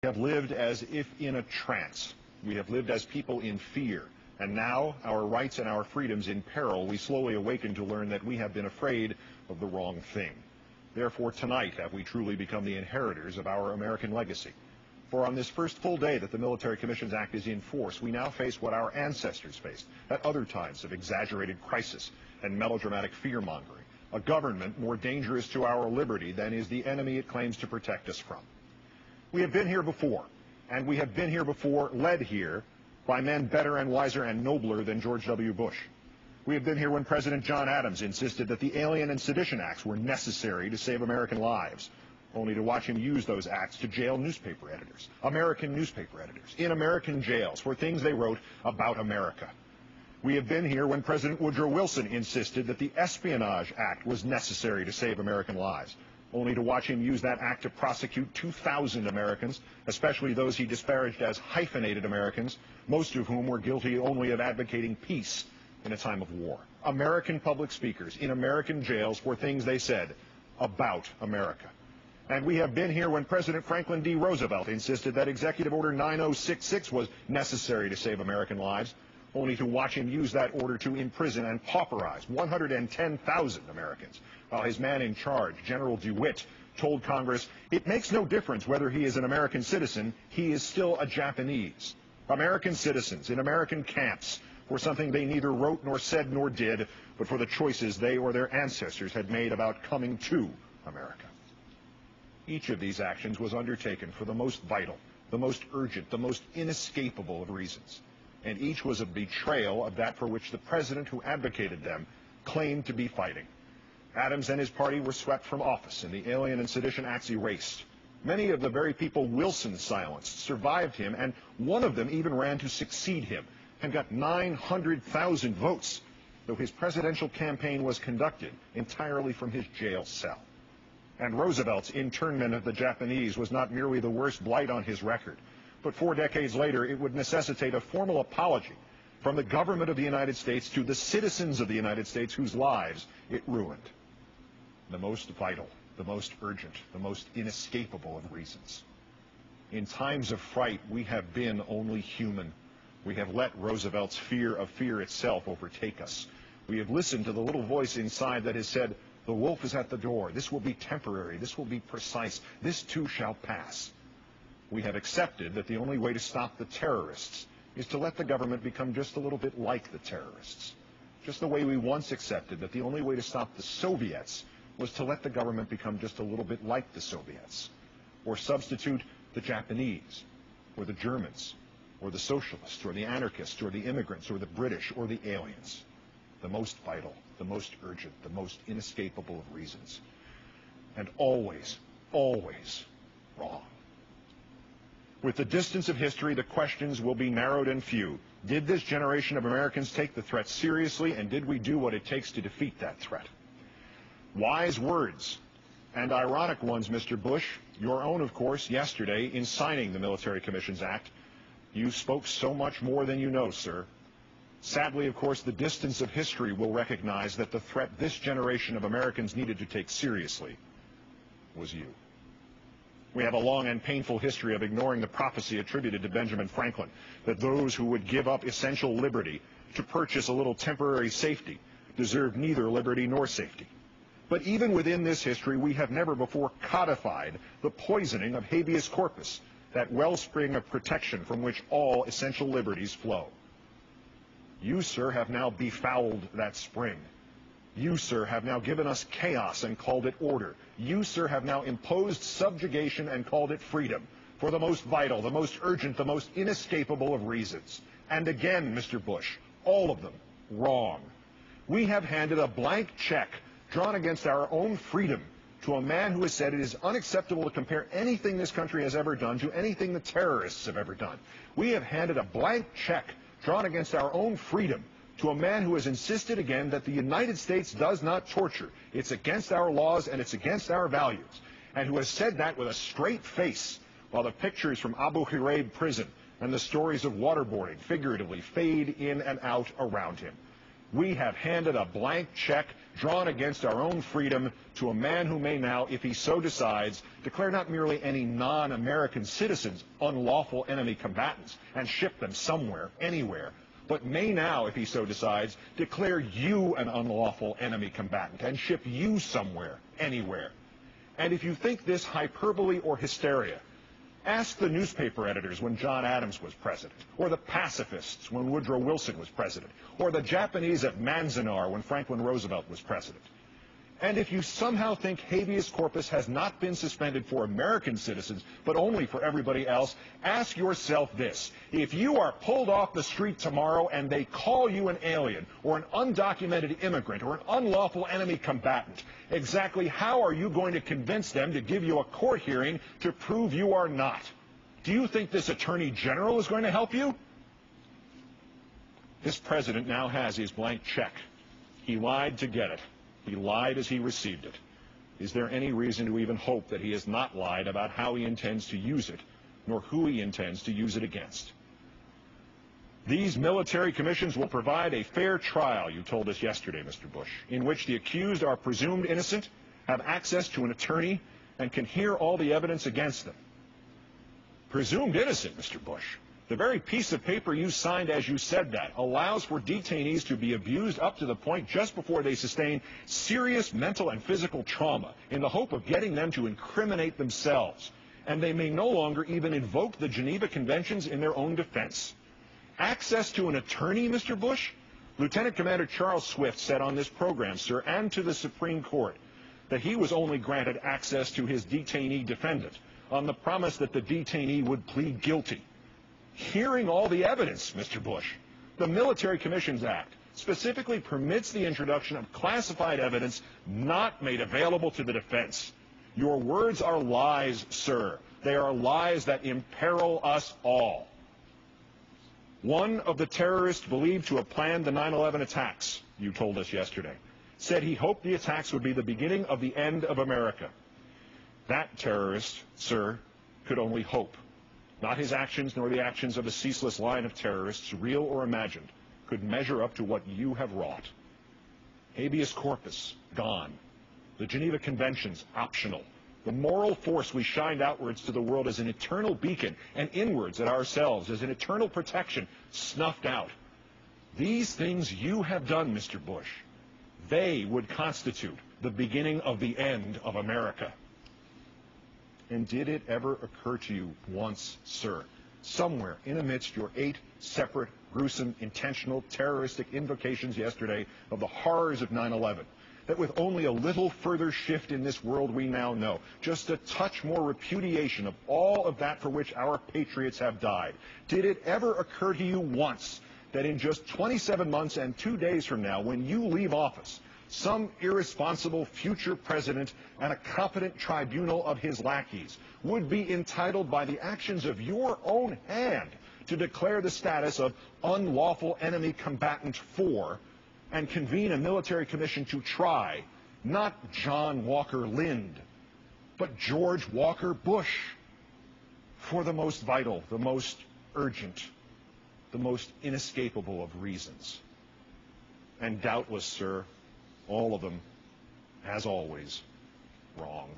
We have lived as if in a trance. We have lived as people in fear. And now, our rights and our freedoms in peril, we slowly awaken to learn that we have been afraid of the wrong thing. Therefore, tonight have we truly become the inheritors of our American legacy. For on this first full day that the Military Commissions Act is in force, we now face what our ancestors faced at other times of exaggerated crisis and melodramatic fear-mongering, a government more dangerous to our liberty than is the enemy it claims to protect us from. We have been here before, and we have been here before, led here by men better and wiser and nobler than George W. Bush. We have been here when President John Adams insisted that the Alien and Sedition Acts were necessary to save American lives, only to watch him use those acts to jail newspaper editors, American newspaper editors, in American jails for things they wrote about America. We have been here when President Woodrow Wilson insisted that the Espionage Act was necessary to save American lives, only to watch him use that act to prosecute 2,000 Americans, especially those he disparaged as hyphenated Americans, most of whom were guilty only of advocating peace in a time of war. American public speakers in American jails for things they said about America. And we have been here when President Franklin D. Roosevelt insisted that Executive Order 9066 was necessary to save American lives, only to watch him use that order to imprison and pauperize 110,000 Americans, while his man in charge, General DeWitt, told Congress, "It makes no difference whether he is an American citizen, he is still a Japanese." American citizens in American camps for something they neither wrote nor said nor did, but for the choices they or their ancestors had made about coming to America. Each of these actions was undertaken for the most vital, the most urgent, the most inescapable of reasons. And each was a betrayal of that for which the president who advocated them claimed to be fighting. Adams and his party were swept from office and the Alien and Sedition Acts erased. Many of the very people Wilson silenced survived him, and one of them even ran to succeed him and got 900,000 votes, though his presidential campaign was conducted entirely from his jail cell. And Roosevelt's internment of the Japanese was not merely the worst blight on his record, but 4 decades later it would necessitate a formal apology from the government of the United States to the citizens of the United States whose lives it ruined. The most vital, the most urgent, the most inescapable of reasons. In times of fright, we have been only human. We have let Roosevelt's fear of fear itself overtake us. We have listened to the little voice inside that has said, "The wolf is at the door. This will be temporary. This will be precise. This too shall pass." We have accepted that the only way to stop the terrorists is to let the government become just a little bit like the terrorists. Just the way we once accepted that the only way to stop the Soviets was to let the government become just a little bit like the Soviets, or substitute the Japanese, or the Germans, or the socialists, or the anarchists, or the immigrants, or the British, or the aliens. The most vital, the most urgent, the most inescapable of reasons. And always, always wrong. With the distance of history, the questions will be narrowed and few. Did this generation of Americans take the threat seriously, and did we do what it takes to defeat that threat? Wise words, and ironic ones, Mr. Bush, your own, of course, yesterday in signing the Military Commissions Act. You spoke so much more than you know, sir. Sadly, of course, the distance of history will recognize that the threat this generation of Americans needed to take seriously was you. We have a long and painful history of ignoring the prophecy attributed to Benjamin Franklin that those who would give up essential liberty to purchase a little temporary safety deserved neither liberty nor safety. But even within this history, we have never before codified the poisoning of habeas corpus, that wellspring of protection from which all essential liberties flow. You, sir, have now befouled that spring. You, sir, have now given us chaos and called it order. You, sir, have now imposed subjugation and called it freedom, for the most vital, the most urgent, the most inescapable of reasons. And again, Mr. Bush, all of them wrong. We have handed a blank check drawn against our own freedom to a man who has said it is unacceptable to compare anything this country has ever done to anything the terrorists have ever done. We have handed a blank check drawn against our own freedom to a man who has insisted again that the United States does not torture. It's against our laws and it's against our values. And who has said that with a straight face, while the pictures from Abu Ghraib prison and the stories of waterboarding figuratively fade in and out around him. We have handed a blank check drawn against our own freedom to a man who may now, if he so decides, declare not merely any non-American citizens unlawful enemy combatants and ship them somewhere, anywhere, but may now, if he so decides, declare you an unlawful enemy combatant and ship you somewhere, anywhere. And if you think this hyperbole or hysteria, ask the newspaper editors when John Adams was president, or the pacifists when Woodrow Wilson was president, or the Japanese at Manzanar when Franklin Roosevelt was president. And if you somehow think habeas corpus has not been suspended for American citizens, but only for everybody else, ask yourself this. If you are pulled off the street tomorrow and they call you an alien, or an undocumented immigrant, or an unlawful enemy combatant, exactly how are you going to convince them to give you a court hearing to prove you are not? Do you think this Attorney General is going to help you? This president now has his blank check. He lied to get it. He lied as he received it. Is there any reason to even hope that he has not lied about how he intends to use it, nor who he intends to use it against? These military commissions will provide a fair trial, you told us yesterday, Mr. Bush, in which the accused are presumed innocent, have access to an attorney, and can hear all the evidence against them. Presumed innocent, Mr. Bush. The very piece of paper you signed as you said that allows for detainees to be abused up to the point just before they sustain serious mental and physical trauma in the hope of getting them to incriminate themselves. And they may no longer even invoke the Geneva Conventions in their own defense. Access to an attorney, Mr. Bush? Lieutenant Commander Charles Swift said on this program, sir, and to the Supreme Court, that he was only granted access to his detainee defendant on the promise that the detainee would plead guilty. Hearing all the evidence, Mr. Bush, the Military Commissions Act specifically permits the introduction of classified evidence not made available to the defense. Your words are lies, sir. They are lies that imperil us all. One of the terrorists believed to have planned the 9/11 attacks, you told us yesterday, said he hoped the attacks would be the beginning of the end of America. That terrorist, sir, could only hope. Not his actions nor the actions of a ceaseless line of terrorists, real or imagined, could measure up to what you have wrought. Habeas corpus, gone. The Geneva Conventions, optional. The moral force we shined outwards to the world as an eternal beacon and inwards at ourselves as an eternal protection, snuffed out. These things you have done, Mr. Bush, they would constitute the beginning of the end of America. And did it ever occur to you once, sir, somewhere in amidst your 8 separate, gruesome, intentional, terroristic invocations yesterday of the horrors of 9/11, that with only a little further shift in this world we now know, just a touch more repudiation of all of that for which our patriots have died, did it ever occur to you once that in just 27 months and 2 days from now, when you leave office, some irresponsible future president and a competent tribunal of his lackeys would be entitled by the actions of your own hand to declare the status of unlawful enemy combatant 4 and convene a military commission to try not John Walker Lind, but George Walker Bush for the most vital, the most urgent, the most inescapable of reasons. And doubtless, sir, all of them, as always, wrong.